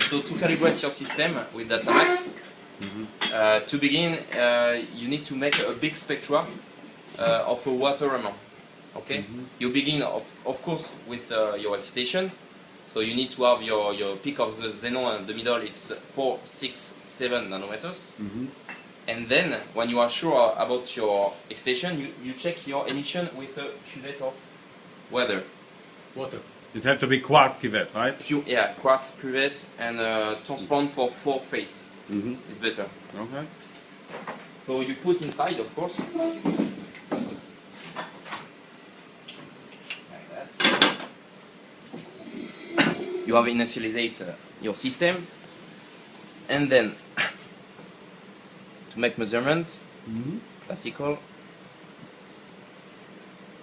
So to calibrate your system with Datamax, to begin, you need to make a big spectra of a water amount. Okay, you begin of course with your excitation. So you need to have your peak of the xenon, and the middle it's 4, 6, 7 nanometers. And then when you are sure about your excitation, you check your emission with a cuvette of water. It has to be quartz cuvette, right? Pure, yeah, quartz cuvette and transparent for 4 phase. It's better. Okay. So you put inside, of course. Like that. You have initialized your system, and then to make measurement, classical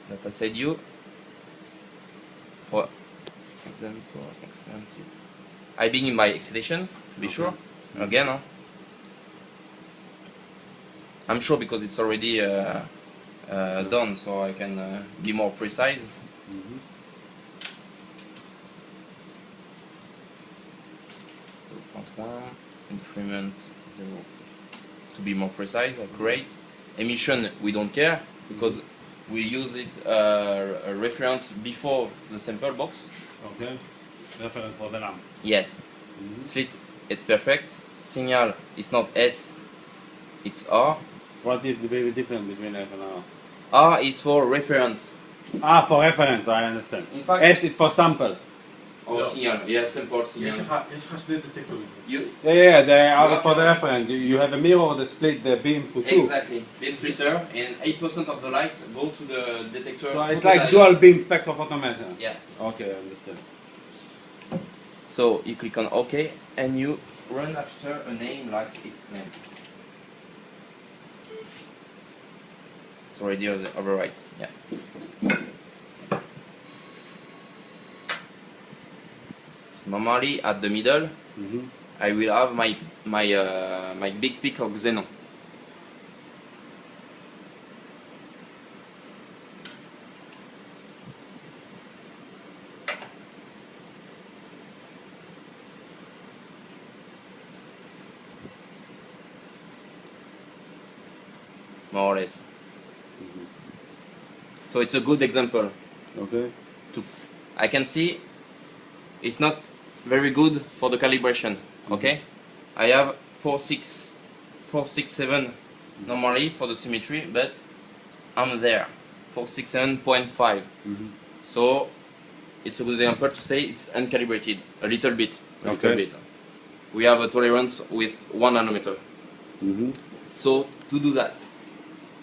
that I said you. For example, expensive. I begin by excitation to be sure. Again, huh? I'm sure because it's already done, so I can be more precise. 0.1 increment 0 to be more precise, accurate. Emission we don't care because we use it a reference before the sample box. Okay. Reference for the lamp. Yes. Slit, it's perfect. Signal is not S, it's R. What is the big difference between F and R? R is for reference. Ah, for reference, I understand. In fact, S is for sample. or signal, yeah, simple signal. They are for the reference. You have a mirror that split the beam to two. Exactly. Beam splitter, and 8% of the light go to the detector. So it's like dual beam spectrophotometer. Yeah. Okay, I understand. So you click on OK, and you run after a name like its name. It's already overwrite. Yeah. Normally at the middle, I will have my big peak of xenon. More or less. So it's a good example. Okay. I can see it's not very good for the calibration. Okay, I have 467 normally for the symmetry, but I'm there 467.5. So it's a good example to say it's uncalibrated a little bit. We have a tolerance with 1 nanometer. So to do that,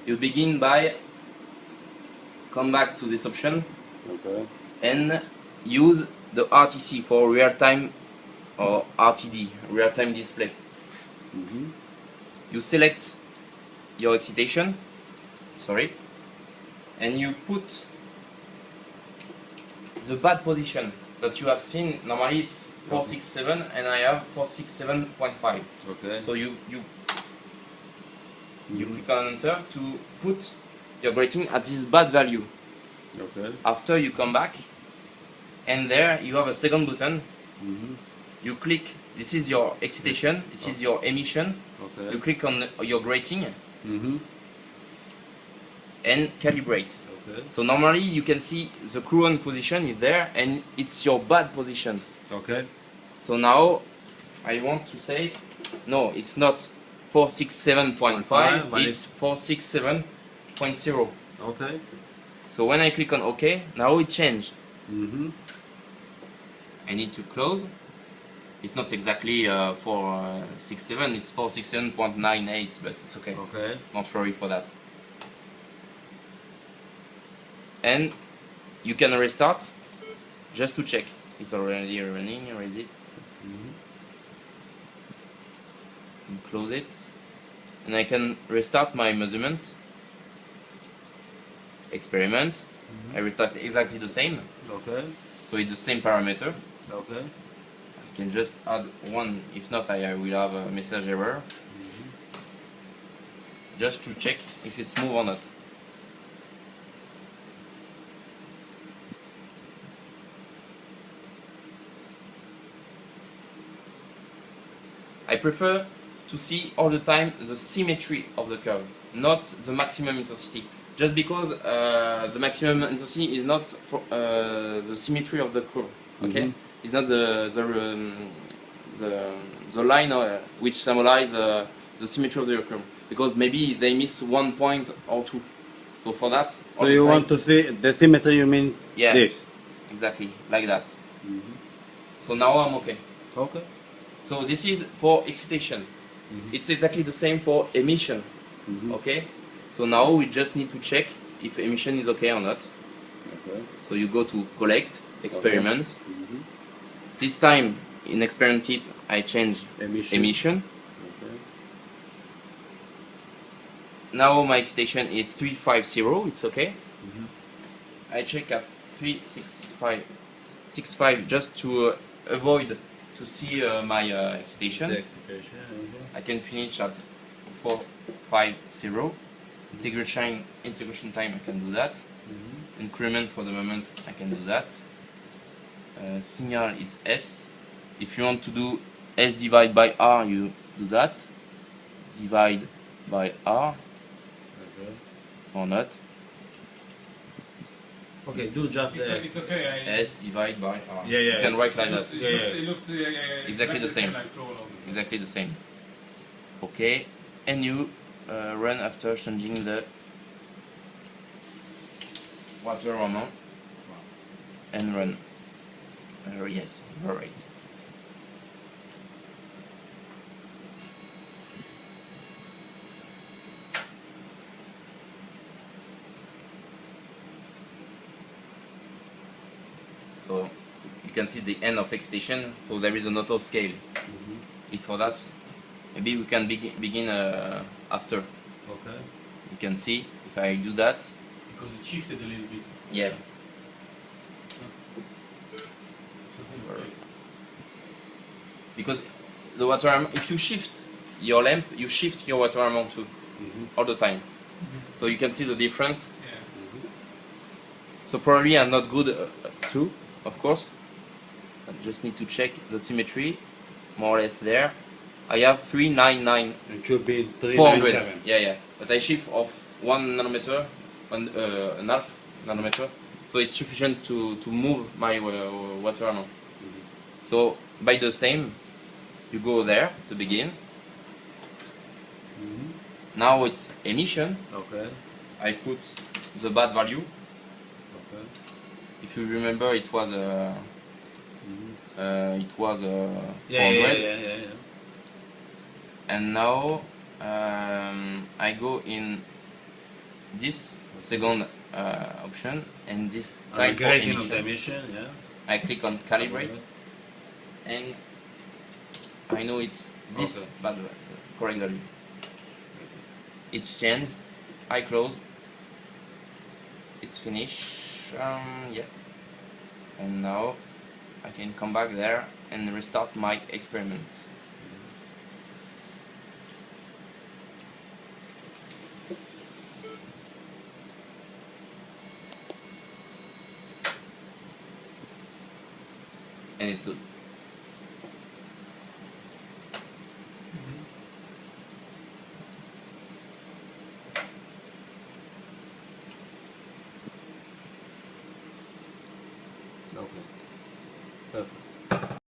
you begin by come back to this option and use the RTC for real-time or RTD, real-time display. You select your excitation, and you put the bad position that you have seen. Normally it's 467 and I have 467.5. So you click on enter to put your grating at this bad value. After you come back, and there you have a second button. You click, this is your excitation, this is your emission. You click on your grating and calibrate. So normally you can see the current position is there and it's your bad position. So now I want to say, no, it's not 467.5, it's 467.0. So when I click on OK, now it changed. I need to close. It's not exactly 467, it's 467.98, but it's okay. Don't worry for that. And you can restart just to check. It's already running, or is it? And close it. And I can restart my measurement. Experiment. I restart exactly the same. So it's the same parameter. I can just add one, if not I will have a message error. Just to check if it's smooth or not. I prefer to see all the time the symmetry of the curve, not the maximum intensity. Just because the maximum intensity is not for the symmetry of the curve. Okay, it's not the line which symbolize the symmetry of the curve, because maybe they miss 1 point or 2. So for that, So you want to see the symmetry, you mean this? Exactly, like that. So now I'm okay. Okay. So this is for excitation. It's exactly the same for emission. Okay. So now we just need to check if emission is okay or not. Okay. So you go to collect, experiment. This time in experiment tip I change emission. Okay. Now my excitation is 350, it's okay. I check at 365 just to avoid to see my excitation. I can finish at 450. Integration time I can do that. Increment for the moment I can do that. Signal it's S. If you want to do S divided by R, you do that. Divide by R. Or not. Okay, do just it's okay. S divided by R. Yeah. You can write like that. It looks Exactly the same. Like Fluromax. Exactly the same. Okay, and you run after changing the water amount and run. Yes, right. So you can see the end of excitation. So there is an auto scale. If for that, maybe we can begin after. Okay. You can see if I do that. Because it shifted a little bit. Yeah. Because the water amount, if you shift your lamp, you shift your water amount too, all the time. So you can see the difference. Yeah. So probably I'm not good too, of course. I just need to check the symmetry, more or less there. I have 399. It should be 400. 397. Yeah. But I shift of 1 nanometer, an half nanometer. So it's sufficient to move my water amount. So by the same, you go there to begin. Now it's emission. Okay. I put the bad value. Okay. If you remember, it was 400. Yeah. And now I go in this second option, and this time for emission. I click on calibrate, and I know it's this bad correct value. It's changed. I close. It's finished. Yeah. And now I can come back there and restart my experiment. And it's good.